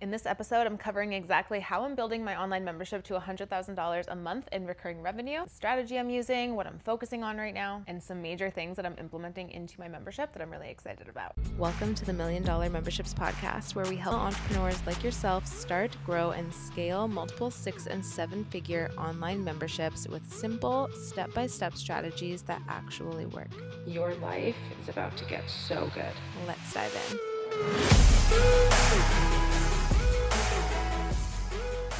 In this episode, I'm covering exactly how I'm building my online membership to $100,000 a month in recurring revenue, the strategy I'm using, what I'm focusing on right now, and some major things that I'm implementing into my membership that I'm really excited about. Welcome to the $1 Million Memberships Podcast, where we help entrepreneurs like yourself start, grow, and scale multiple 6- and 7-figure online memberships with simple, step-by-step strategies that actually work. Your life is about to get so good. Let's dive in.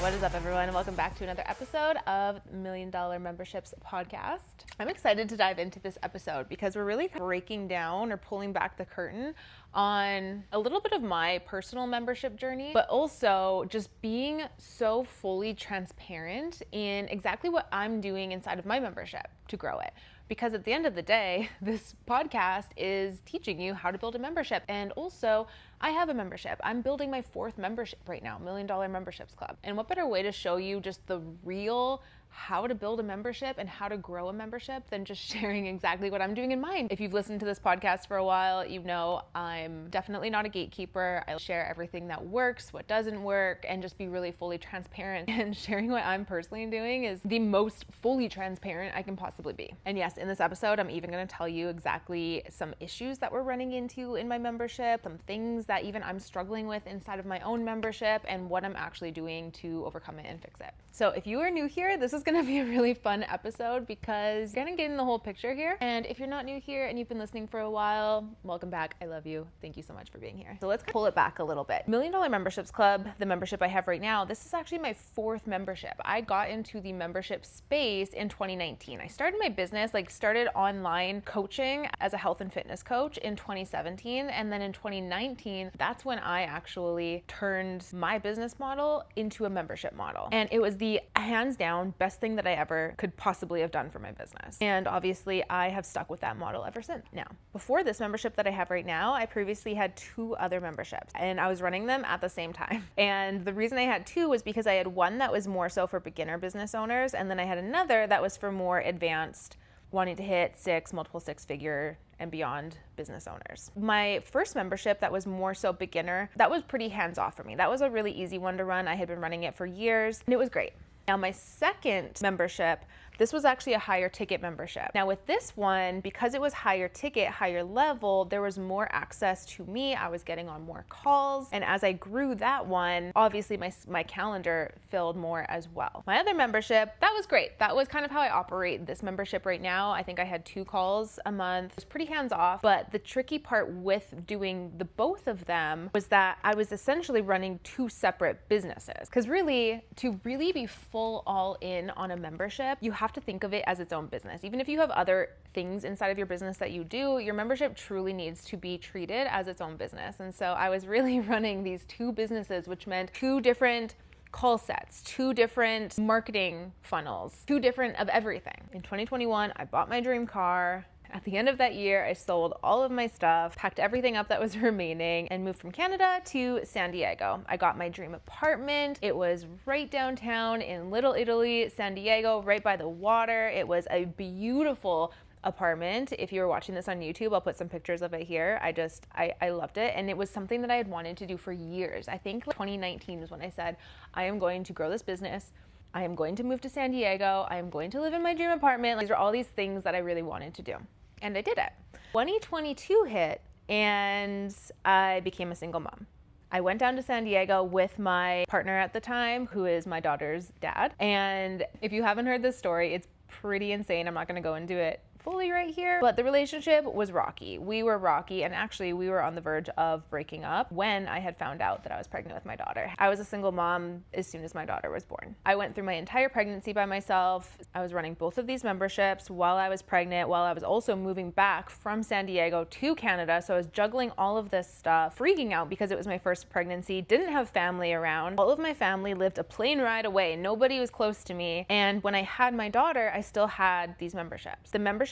What is up, everyone? Welcome back to another episode of $1 Million Memberships Podcast. I'm excited to dive into this episode because we're really breaking down or pulling back the curtain on a little bit of my personal membership journey, but also just being so fully transparent in exactly what I'm doing inside of my membership to grow it. Because at the end of the day, this podcast is teaching you how to build a membership. And also, I have a membership. I'm building my 4th membership right now, $1 Million Memberships Club. And what better way to show you just the real how to build a membership and how to grow a membership than just sharing exactly what I'm doing in mine. If you've listened to this podcast for a while, you know I'm definitely not a gatekeeper. I share everything that works, what doesn't work, and just be really fully transparent. And sharing what I'm personally doing is the most fully transparent I can possibly be. And yes, in this episode, I'm even going to tell you exactly some issues that we're running into in my membership, some things that even I'm struggling with inside of my own membership, and what I'm actually doing to overcome it and fix it. So if you are new here, this is going to be a really fun episode because you're going to get in the whole picture here. And if you're not new here and you've been listening for a while, welcome back. I love you. Thank you so much for being here. So let's pull it back a little bit. $1 Million Memberships Club, the membership I have right now, this is actually my 4th membership. I got into the membership space in 2019. I started my business, started online coaching as a health and fitness coach in 2017. And then in 2019, that's when I actually turned my business model into a membership model. And it was the hands down best thing that I ever could possibly have done for my business. And obviously I have stuck with that model ever since. Now, before this membership that I have right now, I previously had 2 other memberships and I was running them at the same time. And the reason I had 2 was because I had one that was more so for beginner business owners. And then I had another that was for more advanced, wanting to hit multiple 6-figure and beyond business owners. My first membership that was more so beginner, that was pretty hands-off for me. That was a really easy one to run. I had been running it for years and it was great. Now my second membership, this was actually a higher ticket membership. Now with this one, because it was higher ticket, higher level, there was more access to me. I was getting on more calls. And as I grew that one, obviously my calendar filled more as well. My other membership, that was great. That was kind of how I operate this membership right now. I think I had 2 calls a month. It was pretty hands off, but the tricky part with doing the both of them was that I was essentially running 2 separate businesses. Because really, to really be full all in on a membership, you have to think of it as its own business. Even if you have other things inside of your business that you do, your membership truly needs to be treated as its own business. And so I was really running these 2 businesses, which meant 2 different call sets, 2 different marketing funnels, 2 different of everything. In 2021, I bought my dream car. At the end of that year, I sold all of my stuff, packed everything up that was remaining, and moved from Canada to San Diego. I got my dream apartment. It was right downtown in Little Italy, San Diego, right by the water. It was a beautiful apartment. If you were watching this on YouTube, I'll put some pictures of it here. I loved it. And it was something that I had wanted to do for years. I think 2019 was when I said, I am going to grow this business. I am going to move to San Diego. I am going to live in my dream apartment. These are all these things that I really wanted to do. And I did it. 2022 hit and I became a single mom. I went down to San Diego with my partner at the time, who is my daughter's dad. And if you haven't heard this story, it's pretty insane. I'm not going to go into it fully right here, but the relationship was rocky. We were rocky, and actually we were on the verge of breaking up when I had found out that I was pregnant with my daughter. I was a single mom as soon as my daughter was born. I went through my entire pregnancy by myself. I was running both of these memberships while I was pregnant, while I was also moving back from San Diego to Canada. So I was juggling all of this stuff, freaking out because it was my first pregnancy, didn't have family around. All of my family lived a plane ride away. Nobody was close to me. And when I had my daughter, I still had these memberships. The memberships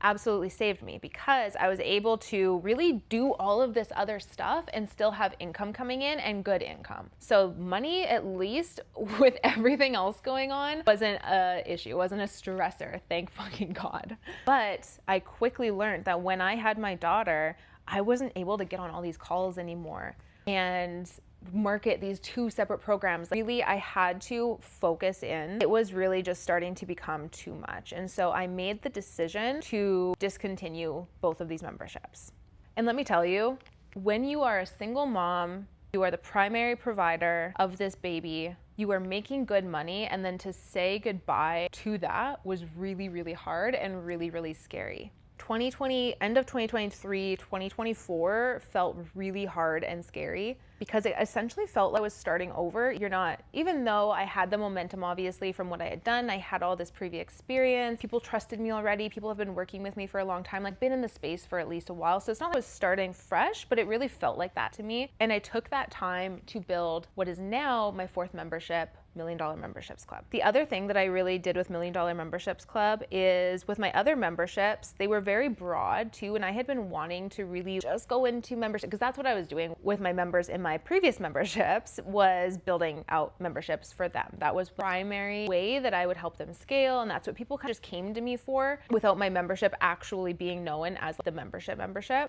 absolutely saved me because I was able to really do all of this other stuff and still have income coming in and good income. So money, at least with everything else going on, wasn't an issue, wasn't a stressor, thank fucking God. But I quickly learned that when I had my daughter, I wasn't able to get on all these calls anymore. And market these two separate programs. Really, I had to focus in. It was really just starting to become too much. And so I made the decision to discontinue both of these memberships. And let me tell you, when you are a single mom, you are the primary provider of this baby, you are making good money, and then to say goodbye to that was really, really hard and really, really scary. 2020, end of 2023, 2024 felt really hard and scary because it essentially felt like I was starting over. Even though I had the momentum, obviously, from what I had done, I had all this previous experience, people trusted me already, people have been working with me for a long time, like been in the space for at least a while. So it's not like I was starting fresh, but it really felt like that to me. And I took that time to build what is now my fourth membership, $1 Million Memberships Club. The other thing that I really did with $1 Million Memberships Club is with my other memberships, they were very broad too, and I had been wanting to really just go into membership because that's what I was doing with my members in my previous memberships, was building out memberships for them. That was the primary way that I would help them scale, and that's what people kind of just came to me for without my membership actually being known as the membership.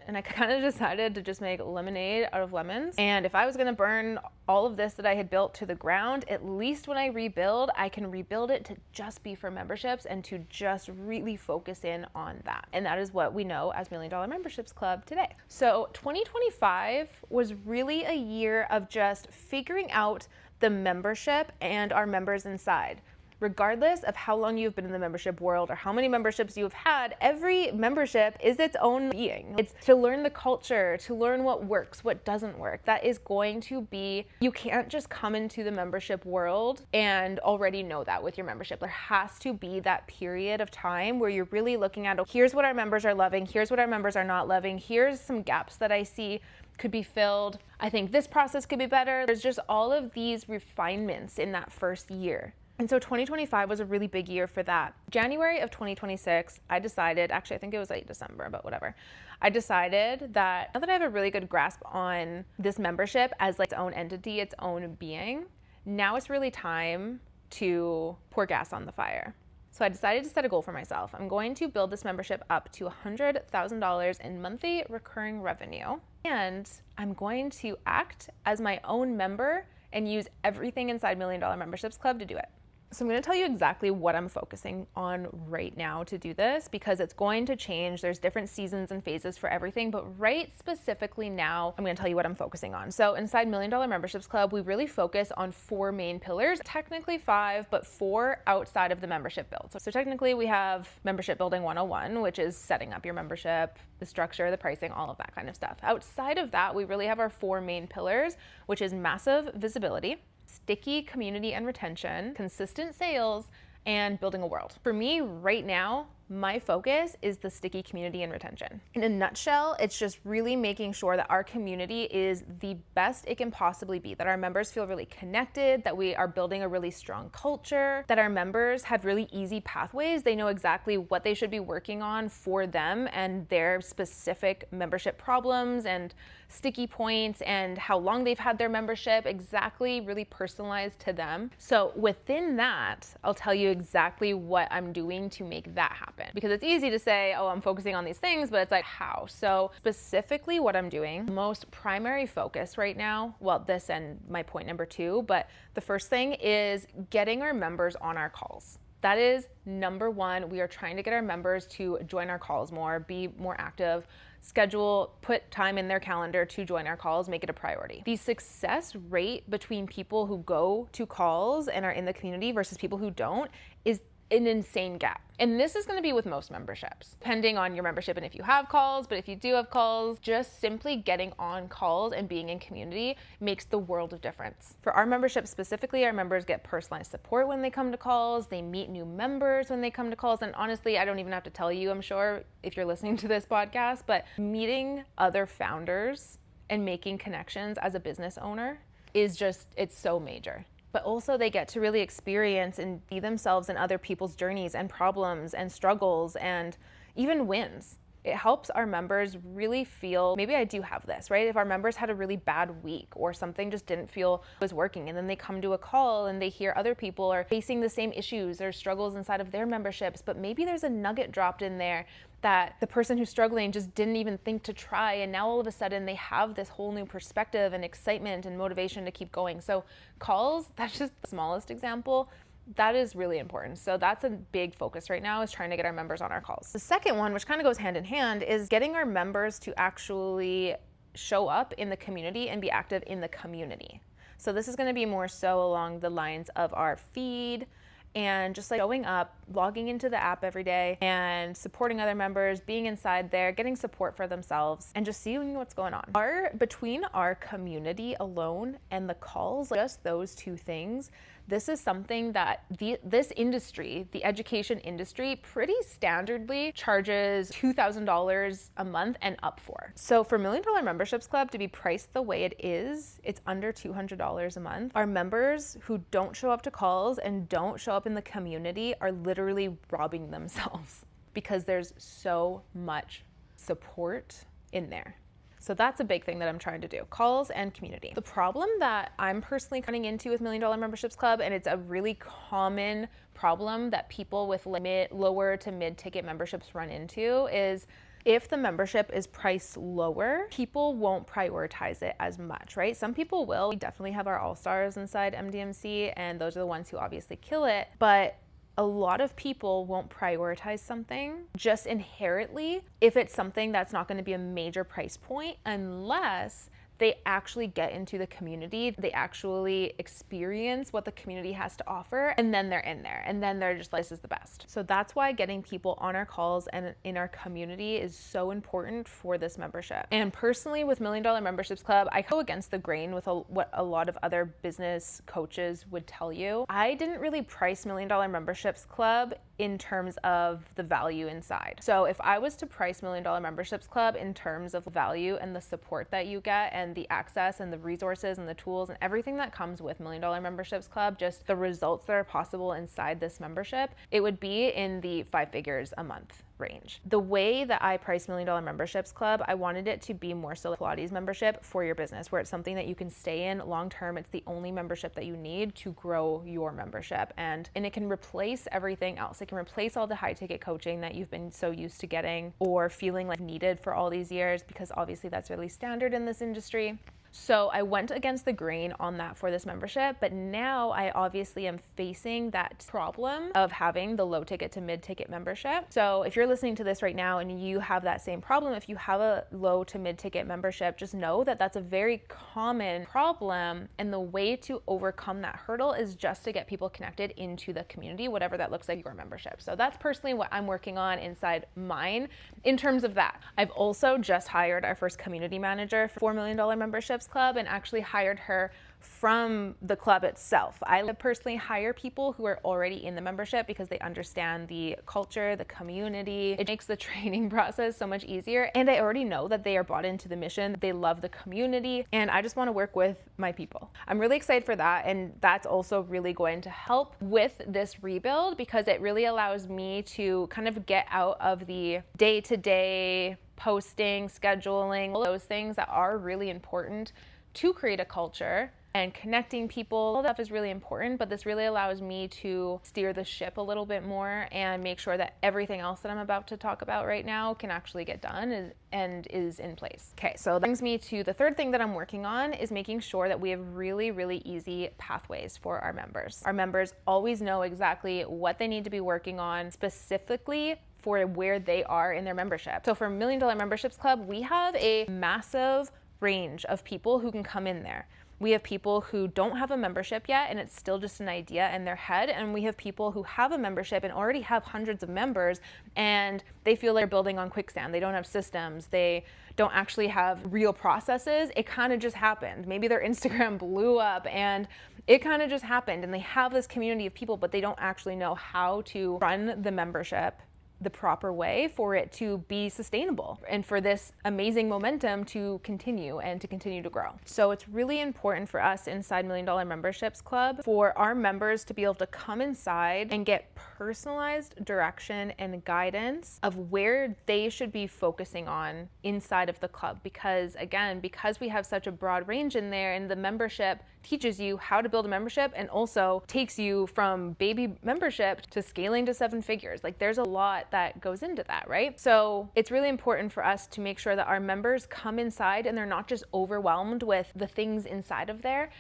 And I kind of decided to just make lemonade out of lemons, and if I was going to burn all of this that I had built to the ground, at least when I rebuild, I can rebuild it to just be for memberships and to just really focus in on that. And that is what we know as $1 Million Memberships Club today. So 2025 was really a year of just figuring out the membership and our members inside. Regardless of how long you've been in the membership world or how many memberships you've had, every membership is its own being. It's to learn the culture, to learn what works, what doesn't work. That is going to be, you can't just come into the membership world and already know that with your membership. There has to be that period of time where you're really looking at, here's what our members are loving, here's what our members are not loving, here's some gaps that I see could be filled. I think this process could be better. There's just all of these refinements in that first year. And so 2025 was a really big year for that. January of 2026, I decided, actually I think it was late December, but whatever. I decided that now that I have a really good grasp on this membership as like its own entity, its own being, now it's really time to pour gas on the fire. So I decided to set a goal for myself. I'm going to build this membership up to $100,000 in monthly recurring revenue. And I'm going to act as my own member and use everything inside $1 Million Memberships Club to do it. So I'm going to tell you exactly what I'm focusing on right now to do this, because it's going to change. There's different seasons and phases for everything, but right specifically now, I'm going to tell you what I'm focusing on. So inside $1 Million Memberships Club, we really focus on 4 main pillars, technically 5, but 4 outside of the membership build. So technically we have Membership Building 101, which is setting up your membership, the structure, the pricing, all of that kind of stuff. Outside of that, we really have our 4 main pillars, which is massive visibility, sticky community and retention, consistent sales, and building a world. For me right now, my focus is the sticky community and retention. In a nutshell, it's just really making sure that our community is the best it can possibly be, that our members feel really connected, that we are building a really strong culture, that our members have really easy pathways. They know exactly what they should be working on for them and their specific membership problems and sticky points and how long they've had their membership, exactly really personalized to them. So within that, I'll tell you exactly what I'm doing to make that happen. Because it's easy to say, oh, I'm focusing on these things, but it's like, how? So specifically what I'm doing, most primary focus right now, well, this and my point number 2, but the first thing is getting our members on our calls. That is number 1. We are trying to get our members to join our calls more, be more active, put time in their calendar to join our calls, make it a priority. The success rate between people who go to calls and are in the community versus people who don't is an insane gap. And this is going to be with most memberships, depending on your membership and if you have calls, but if you do have calls, just simply getting on calls and being in community makes the world of difference. For our membership specifically, our members get personalized support when they come to calls, they meet new members when they come to calls, and honestly, I don't even have to tell you, I'm sure, if you're listening to this podcast, but meeting other founders and making connections as a business owner is just, it's so major. But also they get to really experience and see themselves in other people's journeys and problems and struggles and even wins. It helps our members really feel, maybe I do have this, right? If our members had a really bad week or something just didn't feel was working, and then they come to a call and they hear other people are facing the same issues or struggles inside of their memberships, but maybe there's a nugget dropped in there that the person who's struggling just didn't even think to try, and now all of a sudden they have this whole new perspective and excitement and motivation to keep going. So calls, that's just the smallest example. That is really important. So that's a big focus right now, is trying to get our members on our calls. The second one, which kind of goes hand in hand, is getting our members to actually show up in the community and be active in the community. So this is going to be more so along the lines of our feed and just like showing up, logging into the app every day and supporting other members, being inside there, getting support for themselves, and just seeing what's going on. Between our community alone and the calls, just those two things, this is something that this industry, the education industry, pretty standardly charges $2,000 a month and up for. So for $1 Million Memberships Club to be priced the way it is, it's under $200 a month. Our members who don't show up to calls and don't show up in the community are literally robbing themselves because there's so much support in there. So that's a big thing that I'm trying to do, calls and community. The problem that I'm personally running into with $1 Million Memberships Club, and it's a really common problem that people with lower to mid ticket memberships run into, is if the membership is priced lower, people won't prioritize it as much, right? Some people will. We definitely have our all-stars inside MDMC, and those are the ones who obviously kill it. But a lot of people won't prioritize something just inherently if it's something that's not going to be a major price point, unless they actually get into the community, they actually experience what the community has to offer, and then they're in there, and then they're just like, this is the best. So that's why getting people on our calls and in our community is so important for this membership. And personally, with $1 Million Memberships Club, I go against the grain with what a lot of other business coaches would tell you. I didn't really price $1 Million Memberships Club in terms of the value inside. So if I was to price $1 Million Memberships Club in terms of value and the support that you get and the access and the resources and the tools and everything that comes with $1 Million Memberships Club, just the results that are possible inside this membership, it would be in the 5 figures a month range. The way that I price $1 Million Memberships Club, I wanted it to be more so like Pilates membership for your business, where it's something that you can stay in long term. It's the only membership that you need to grow your membership, and it can replace everything else. It can replace all the high ticket coaching that you've been so used to getting or feeling like needed for all these years, because obviously that's really standard in this industry. So I went against the grain on that for this membership, but now I obviously am facing that problem of having the low ticket to mid ticket membership. So if you're listening to this right now and you have that same problem, if you have a low to mid ticket membership, just know that that's a very common problem. And the way to overcome that hurdle is just to get people connected into the community, whatever that looks like your membership. So that's personally what I'm working on inside mine in terms of that. I've also just hired our first community manager for $4 Million Memberships Club, and actually hired her from the club itself. I personally hire people who are already in the membership because they understand the culture, the community. It makes the training process so much easier. And I already know that they are bought into the mission. They love the community, and I just want to work with my people. I'm really excited for that. And that's also really going to help with this rebuild, because it really allows me to kind of get out of the day-to-day posting, scheduling, all those things that are really important to create a culture, and connecting people. All that is really important, but this really allows me to steer the ship a little bit more and make sure that everything else that I'm about to talk about right now can actually get done and is in place. Okay, so that brings me to the third thing that I'm working on, is making sure that we have really, really easy pathways for our members. Our members always know exactly what they need to be working on specifically for where they are in their membership. So for $1 Million Memberships Club, we have a massive range of people who can come in there. We have people who don't have a membership yet, and it's still just an idea in their head. And we have people who have a membership and already have hundreds of members, and they feel they're building on quicksand. They don't have systems. They don't actually have real processes. It kind of just happened. Maybe their Instagram blew up and it kind of just happened, and they have this community of people, but they don't actually know how to run the membership the proper way for it to be sustainable and for this amazing momentum to continue and to continue to grow. So it's really important for us inside $1 Million Memberships Club for our members to be able to come inside and get personalized direction and guidance of where they should be focusing on inside of the club. Because again, because we have such a broad range in there, and the membership teaches you how to build a membership and also takes you from baby membership to scaling to 7 figures. Like there's a lot that goes into that, right? So it's really important for us to make sure that our members come inside and they're not just overwhelmed with the things inside of there.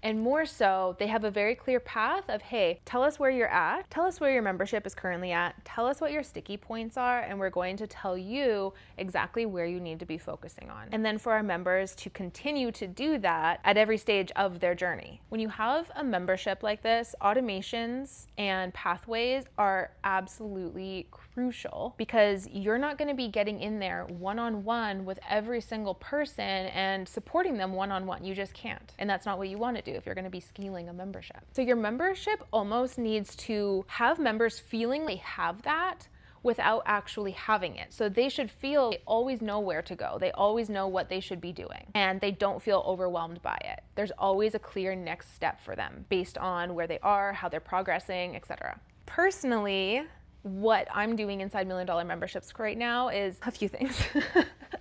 And more so, they have a very clear path of, hey, tell us where you're at, tell us where your membership is currently at, tell us what your sticky points are, and we're going to tell you exactly where you need to be focusing on. And then for our members to continue to do that at every stage of their journey. When you have a membership like this, automations and pathways are absolutely crucial because you're not going to be getting in there one-on-one with every single person and supporting them one-on-one. You just can't. And that's not what you want to do if you're going to be scaling a membership. So your membership almost needs to have members feeling they have that without actually having it. So they should feel they always know where to go. They always know what they should be doing and they don't feel overwhelmed by it. There's always a clear next step for them based on where they are, how they're progressing, etc. Personally, what I'm doing inside $1 Million memberships right now is a few things.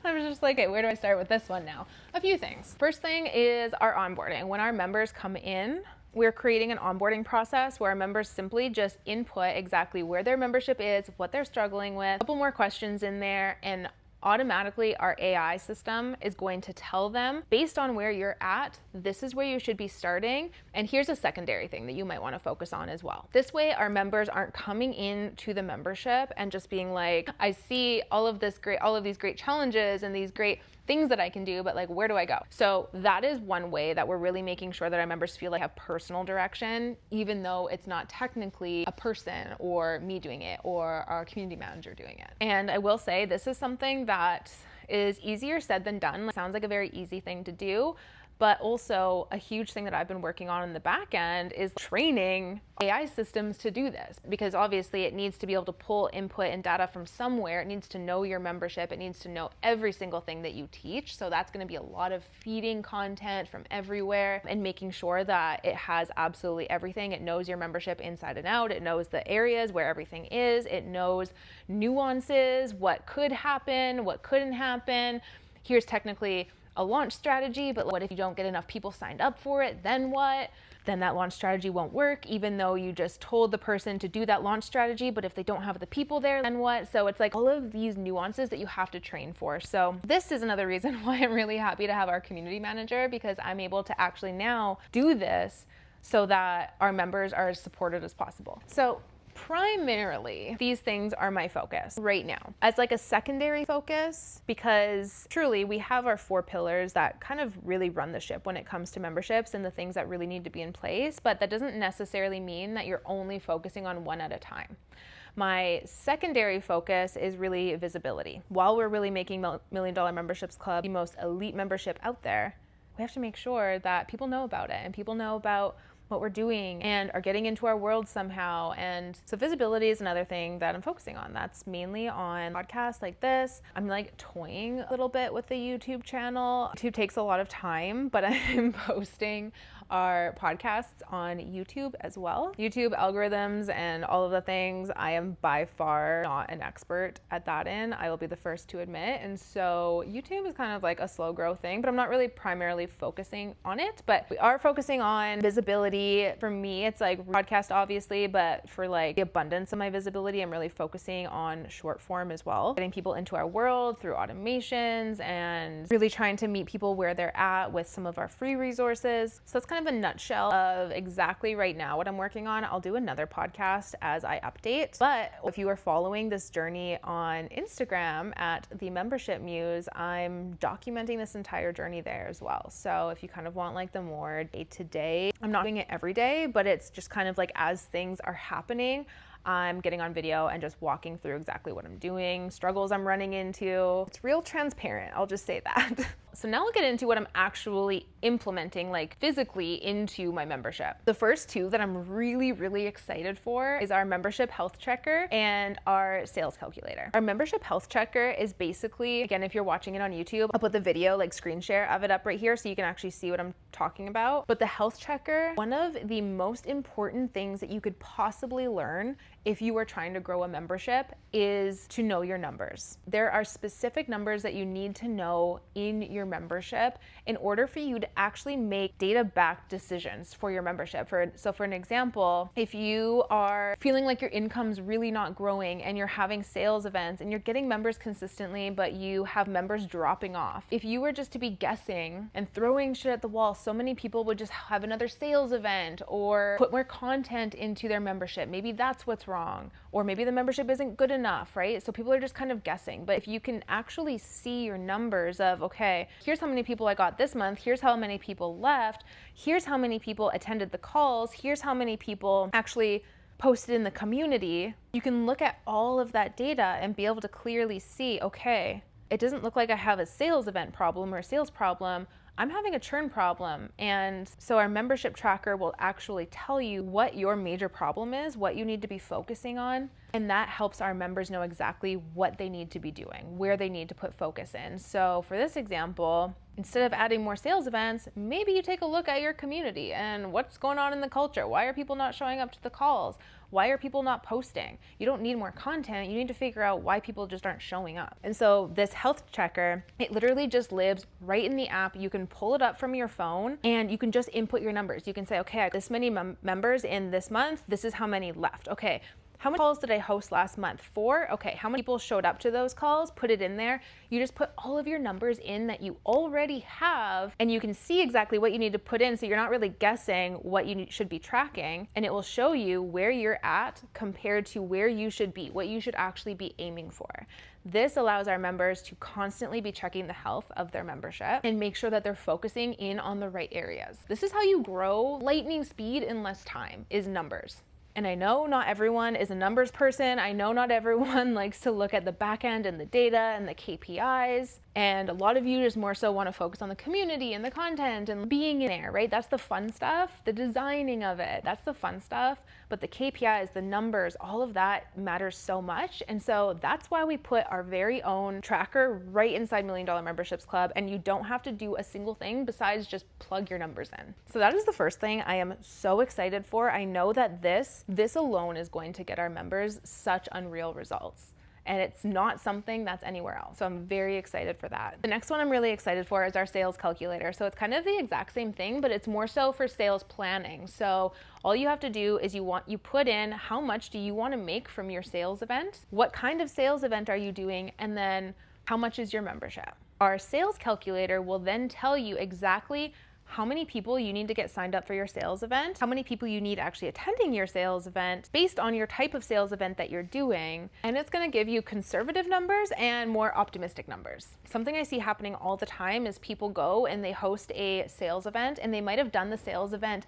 I was just like, okay, where do I start with this one now? A few things. First thing is our onboarding. When our members come in, we're creating an onboarding process where our members simply just input exactly where their membership is, what they're struggling with, a couple more questions in there, and automatically our AI system is going to tell them, based on where you're at, this is where you should be starting. And here's a secondary thing that you might want to focus on as well. This way our members aren't coming into the membership and just being like, I see all of these great challenges and these great things that I can do, but like, where do I go? So that is one way that we're really making sure that our members feel like have personal direction, even though it's not technically a person or me doing it or our community manager doing it. And I will say this is something that is easier said than done. It sounds like a very easy thing to do, but also a huge thing that I've been working on in the back end is training AI systems to do this, because obviously it needs to be able to pull input and data from somewhere. It needs to know your membership. It needs to know every single thing that you teach. So that's going to be a lot of feeding content from everywhere and making sure that it has absolutely everything. It knows your membership inside and out. It knows the areas where everything is. It knows nuances, what could happen, what couldn't happen. Here's technically a launch strategy, but what if you don't get enough people signed up for it? Then what? Then that launch strategy won't work, even though you just told the person to do that launch strategy. But if they don't have the people there, then what? So it's like all of these nuances that you have to train for. So this is another reason why I'm really happy to have our community manager, because I'm able to actually now do this so that our members are as supported as possible. So primarily, these things are my focus right now as like a secondary focus, because truly we have our 4 pillars that kind of really run the ship when it comes to memberships and the things that really need to be in place. But that doesn't necessarily mean that you're only focusing on one at a time. My secondary focus is really visibility. While we're really making $1 Million Memberships Club the most elite membership out there, we have to make sure that people know about it and people know about what we're doing and are getting into our world somehow. And so visibility is another thing that I'm focusing on. That's mainly on podcasts like this. I'm like toying a little bit with the YouTube channel. YouTube takes a lot of time, but I'm posting our podcasts on YouTube as well. YouTube algorithms and all of the things, I am by far not an expert at that in. I will be the first to admit. And so YouTube is kind of like a slow growth thing, but I'm not really primarily focusing on it. But we are focusing on visibility. For me, it's like podcast obviously, but for like the abundance of my visibility, I'm really focusing on short form as well. Getting people into our world through automations and really trying to meet people where they're at with some of our free resources. So that's kind of a nutshell of exactly right now what I'm working on. I'll do another podcast as I update. But if you are following this journey on Instagram at the Membership Muse, I'm documenting this entire journey there as well. So if you kind of want like the more day-to-day, I'm not doing it every day, but it's just kind of like as things are happening, I'm getting on video and just walking through exactly what I'm doing, struggles I'm running into. It's real transparent, I'll just say that. So now we'll get into what I'm actually implementing like physically into my membership. The first 2 that I'm really, really excited for is our membership health checker and our sales calculator. Our membership health checker is basically, again, if you're watching it on YouTube, I'll put the video like screen share of it up right here so you can actually see what I'm talking about. But the health checker, one of the most important things that you could possibly learn if you are trying to grow a membership is to know your numbers. There are specific numbers that you need to know in your membership in order for you to actually make data-backed decisions for your membership. So for an example, if you are feeling like your income's really not growing and you're having sales events and you're getting members consistently, but you have members dropping off. If you were just to be guessing and throwing shit at the wall, so many people would just have another sales event or put more content into their membership. Maybe that's what's wrong, or maybe the membership isn't good enough, right? So people are just kind of guessing. But if you can actually see your numbers of, okay, here's how many people I got this month, here's how many people left, here's how many people attended the calls, here's how many people actually posted in the community, you can look at all of that data and be able to clearly see, okay, it doesn't look like I have a sales event problem or a sales problem. I'm having a churn problem. And so our membership tracker will actually tell you what your major problem is, what you need to be focusing on. And that helps our members know exactly what they need to be doing, where they need to put focus in. So for this example, instead of adding more sales events, maybe you take a look at your community and what's going on in the culture. Why are people not showing up to the calls? Why are people not posting? You don't need more content. You need to figure out why people just aren't showing up. And so this health checker, it literally just lives right in the app. You can pull it up from your phone and you can just input your numbers. You can say, okay, I have this many members in this month. This is how many left. Okay. How many calls did I host last month? 4? Okay, how many people showed up to those calls? Put it in there. You just put all of your numbers in that you already have, and you can see exactly what you need to put in, so you're not really guessing what you should be tracking, and it will show you where you're at compared to where you should be, what you should actually be aiming for. This allows our members to constantly be checking the health of their membership and make sure that they're focusing in on the right areas. This is how you grow lightning speed in less time, is numbers. And I know not everyone is a numbers person. I know not everyone likes to look at the back end and the data and the KPIs. And a lot of you just more so want to focus on the community and the content and being in there, right? That's the fun stuff, the designing of it. That's the fun stuff. But the KPIs, the numbers, all of that matters so much. And so that's why we put our very own tracker right inside $1 Million Memberships Club. And you don't have to do a single thing besides just plug your numbers in. So that is the first thing I am so excited for. I know that this alone is going to get our members such unreal results. And it's not something that's anywhere else. So I'm very excited for that. The next one I'm really excited for is our sales calculator. So it's kind of the exact same thing, but it's more so for sales planning. So all you have to do is you put in how much do you want to make from your sales event? What kind of sales event are you doing? And then how much is your membership? Our sales calculator will then tell you exactly how many people you need to get signed up for your sales event, how many people you need actually attending your sales event based on your type of sales event that you're doing. And it's going to give you conservative numbers and more optimistic numbers. Something I see happening all the time is people go and they host a sales event and they might have done the sales event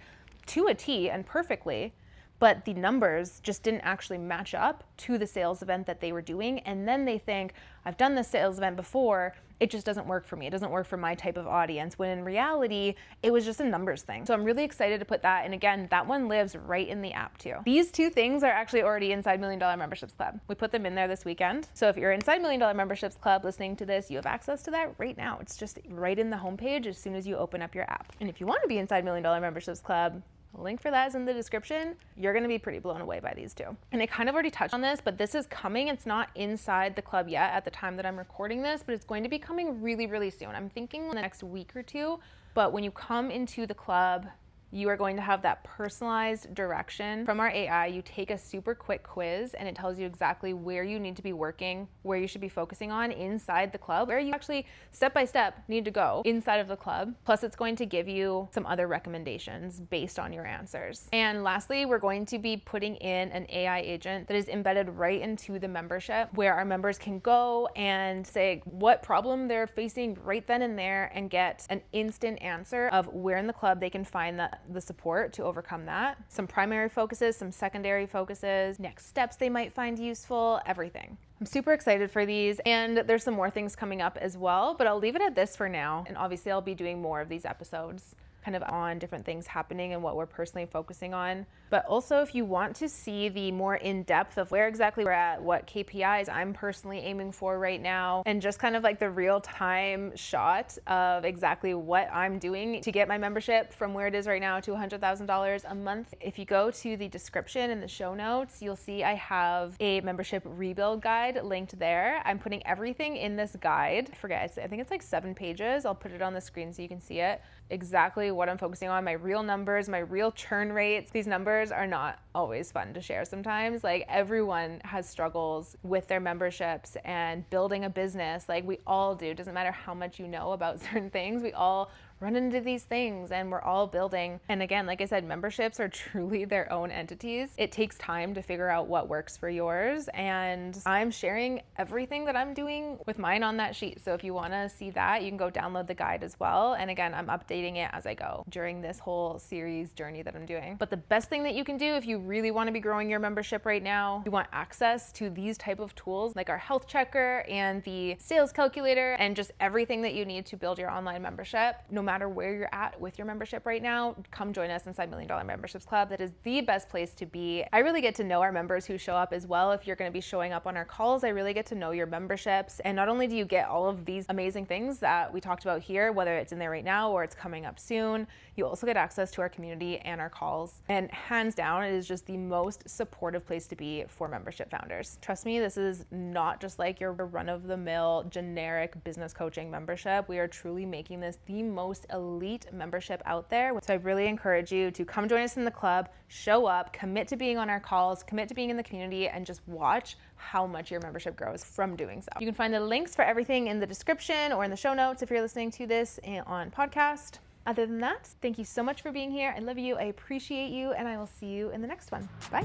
to a T and perfectly, but the numbers just didn't actually match up to the sales event that they were doing. And then they think, I've done this sales event before, it just doesn't work for me. It doesn't work for my type of audience, when in reality, it was just a numbers thing. So I'm really excited to put that. And again, that one lives right in the app too. These two things are actually already inside $1 Million Memberships Club. We put them in there this weekend. So if you're inside $1 Million Memberships Club listening to this, you have access to that right now. It's just right in the homepage as soon as you open up your app. And if you want to be inside $1 Million Memberships Club, a link for that is in the description. You're going to be pretty blown away by these two. And I kind of already touched on this, but this is coming. It's not inside the club yet at the time that I'm recording this, but it's going to be coming really, really soon. I'm thinking in the next week or two. But when you come into the club, you are going to have that personalized direction from our AI. You take a super quick quiz and it tells you exactly where you need to be working, where you should be focusing on inside the club, where you actually step by step need to go inside of the club. Plus it's going to give you some other recommendations based on your answers. And lastly, we're going to be putting in an AI agent that is embedded right into the membership, where our members can go and say what problem they're facing right then and there and get an instant answer of where in the club they can find the support to overcome that. Some primary focuses, some secondary focuses, next steps they might find useful, everything. I'm super excited for these, and there's some more things coming up as well, but I'll leave it at this for now. And obviously I'll be doing more of these episodes. kind of on different things happening and what we're personally focusing on. But also, if you want to see the more in-depth of where exactly we're at, what KPIs I'm personally aiming for right now, and just kind of like the real-time shot of exactly what I'm doing to get my membership from where it is right now to $100,000 a month. If you go to the description in the show notes, you'll see I have a membership rebuild guide linked there. I'm putting everything in this guide. I think it's like 7 pages. I'll put it on the screen so you can see it. Exactly what I'm focusing on, my real numbers, my real churn rates. These numbers are not always fun to share sometimes. Like, everyone has struggles with their memberships and building a business. Like, we all do. It doesn't matter how much you know about certain things. We all run into these things and we're all building. And again, like I said, memberships are truly their own entities. It takes time to figure out what works for yours. And I'm sharing everything that I'm doing with mine on that sheet. So if you want to see that, you can go download the guide as well. And again, I'm updating it as I go during this whole series journey that I'm doing. But the best thing that you can do if you really want to be growing your membership right now, you want access to these type of tools like our health checker and the sales calculator and just everything that you need to build your online membership. No matter where you're at with your membership right now, come join us inside $1 Million Memberships Club. That is the best place to be. I really get to know our members who show up as well. If you're going to be showing up on our calls, I really get to know your memberships. And not only do you get all of these amazing things that we talked about here, whether it's in there right now or it's coming up soon, you also get access to our community and our calls. And hands down, it is just the most supportive place to be for membership founders. Trust me, this is not just like your run-of-the-mill generic business coaching membership. We are truly making this the most elite membership out there. So I really encourage you to come join us in the club, show up, commit to being on our calls, commit to being in the community, and just watch how much your membership grows from doing so. You can find the links for everything in the description or in the show notes if you're listening to this on podcast. Other than that, thank you so much for being here. I love you, I appreciate you, and I will see you in the next one. Bye.